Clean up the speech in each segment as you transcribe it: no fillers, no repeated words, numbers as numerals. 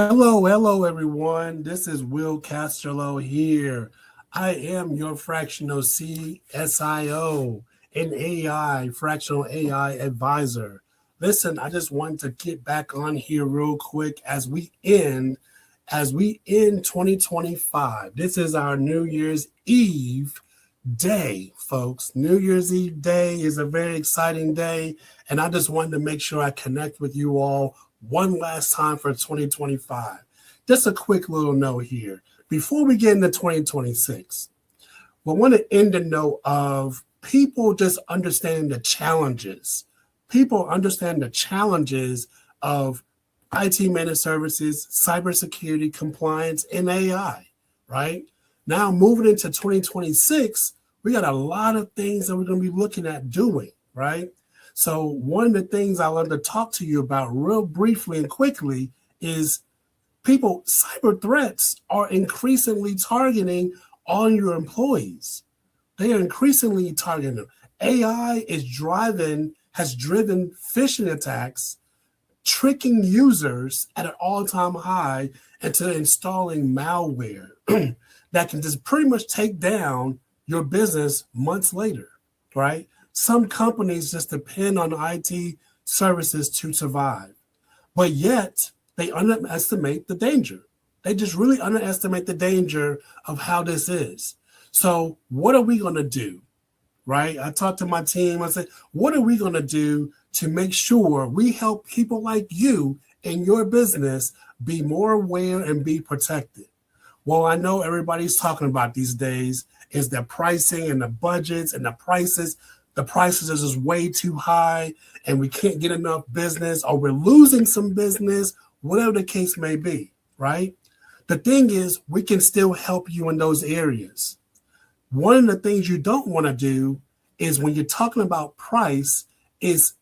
Hello, everyone. This is Will Castello here. I am your fractional CSIO and fractional AI advisor. Listen, I just wanted to get back on here real quick as we end 2025. This is our New Year's Eve day, folks. New Year's Eve day is a very exciting day, and I just wanted to make sure I connect with you all one last time for 2025. Just a quick little note here. Before we get into 2026, we want to end a note of people just understanding the challenges. People understand the challenges of IT managed services, cybersecurity, compliance, and AI, right? Now, moving into 2026, we got a lot of things that we're going to be looking at doing, right? So one of the things I want to talk to you about real briefly and quickly is cyber threats are increasingly targeting on your employees. They are increasingly targeting them. AI has driven phishing attacks, tricking users at an all-time high into installing malware that can just pretty much take down your business months later, right? Some companies just depend on IT services to survive, but yet they underestimate the danger. They just really underestimate the danger of how this is. So what are we going to do, right? I talked to my team. I said, what are we going to do to make sure we help people like you in your business be more aware and be protected? Well, I know everybody's talking about these days is the pricing and the budgets and the prices. The prices are just way too high and we can't get enough business, or we're losing some business, whatever the case may be, right? The thing is, we can still help you in those areas. One of the things you don't want to do is when you're talking about price is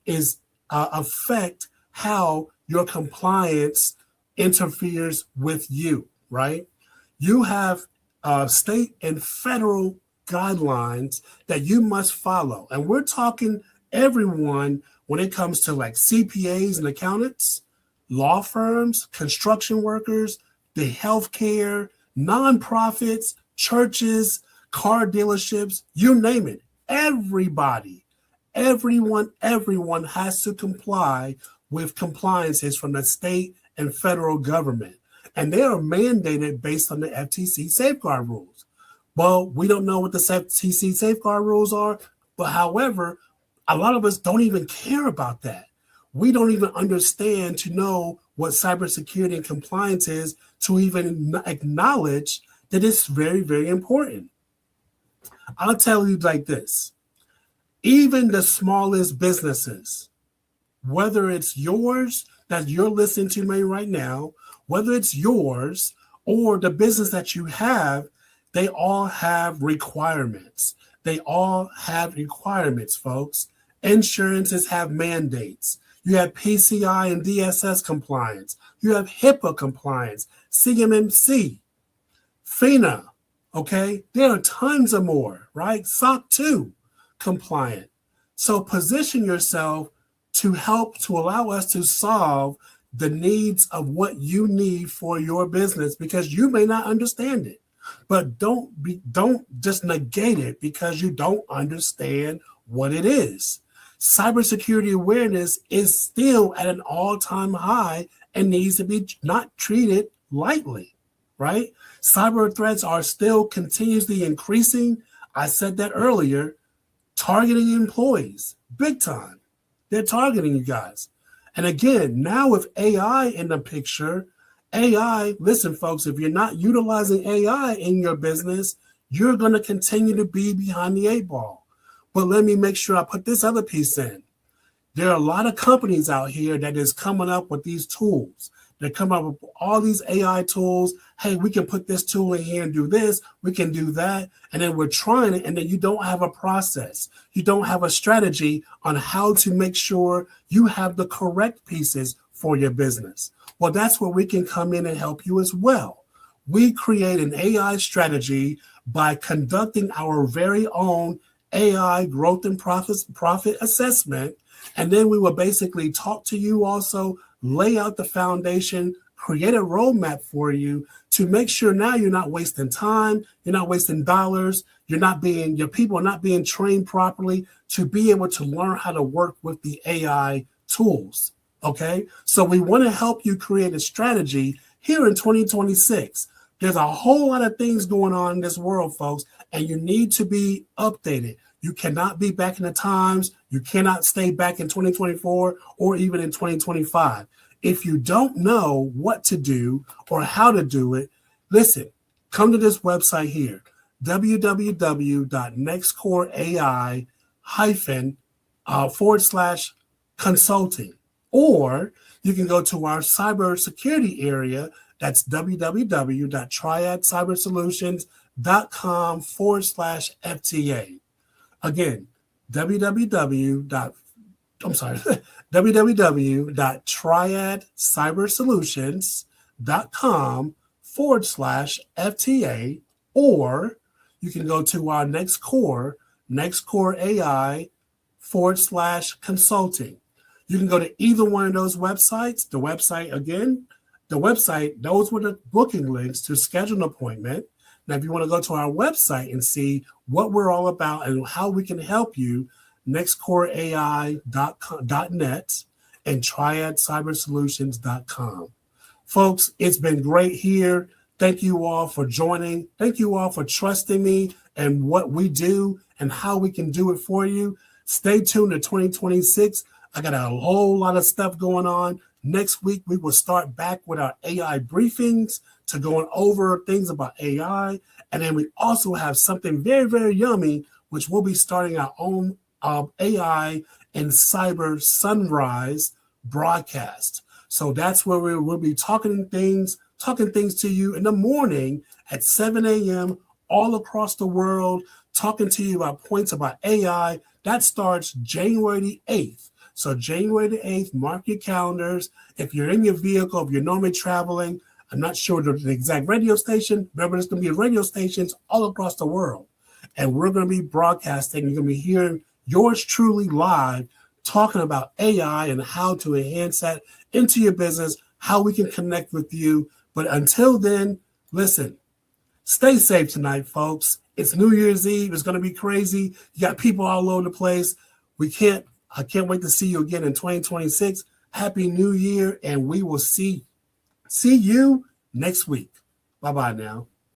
affect how your compliance interferes with you, right? You have state and federal guidelines that you must follow. And we're talking everyone when it comes to like CPAs and accountants, law firms, construction workers, the healthcare, nonprofits, churches, car dealerships, you name it. Everyone has to comply with compliances from the state and federal government. And they are mandated based on the FTC safeguard rules. Well, we don't know what the FTC safeguard rules are, but however, a lot of us don't even care about that. We don't even understand to know what cybersecurity and compliance is to even acknowledge that it's very, very important. I'll tell you like this. Even the smallest businesses, whether it's yours that you're listening to me right now, whether it's yours or the business that you have, they all have requirements. Folks. Insurances have mandates. You have PCI and DSS compliance. You have HIPAA compliance, CMMC, FINA, okay? There are tons of more, right? SOC 2 compliant. So position yourself to allow us to solve the needs of what you need for your business, because you may not understand it. But don't just negate it because you don't understand what it is. Cybersecurity awareness is still at an all-time high and needs to be not treated lightly, right? Cyber threats are still continuously increasing. I said that earlier, targeting employees, big time. They're targeting you guys. And again, now with AI in the picture, listen, folks, if you're not utilizing AI in your business, you're going to continue to be behind the eight ball. But let me make sure I put this other piece in. There are a lot of companies out here that is coming up with these tools. They're coming up with all these AI tools. Hey, we can put this tool in here and do this. We can do that. And then we're trying it. And then you don't have a process. You don't have a strategy on how to make sure you have the correct pieces for your business. Well, that's where we can come in and help you as well. We create an AI strategy by conducting our very own AI growth and profit assessment. And then we will basically talk to you also, lay out the foundation create a roadmap for you to make sure now you're not wasting time, you're not wasting dollars, your people are not being trained properly to be able to learn how to work with the AI tools. Okay, so we want to help you create a strategy here in 2026. There's a whole lot of things going on in this world, folks, and you need to be updated. You cannot be back in the times. You cannot stay back in 2024 or even in 2025. If you don't know what to do or how to do it, listen, come to this website here, www.nexcore.ai-consulting. Or you can go to our cybersecurity area. That's www.triadscybersolutions.com/FTA. Again, www.triadscybersolutions.com/FTA, or you can go to our NexCore AI/consulting. You can go to either one of those websites. The website, those were the booking links to schedule an appointment. Now, if you want to go to our website and see what we're all about and how we can help you, nexcoreai.net and triadcybersolutions.com. Folks, it's been great here. Thank you all for joining. Thank you all for trusting me and what we do and how we can do it for you. Stay tuned to 2026. I got a whole lot of stuff going on. Next week, we will start back with our AI briefings to going over things about AI. And then we also have something very, very yummy, which we'll be starting our own AI and cyber sunrise broadcast. So that's where we'll be talking things to you in the morning at 7 a.m. all across the world, talking to you about points about AI. That starts January the 8th. So January the 8th, mark your calendars. If you're in your vehicle, if you're normally traveling, I'm not sure the exact radio station. Remember, there's going to be radio stations all across the world. And we're going to be broadcasting. You're going to be hearing yours truly live talking about AI and how to enhance that into your business, how we can connect with you. But until then, listen, stay safe tonight, folks. It's New Year's Eve. It's going to be crazy. You got people all over the place. I can't wait to see you again in 2026. Happy New Year, and we will see you next week. Bye-bye now.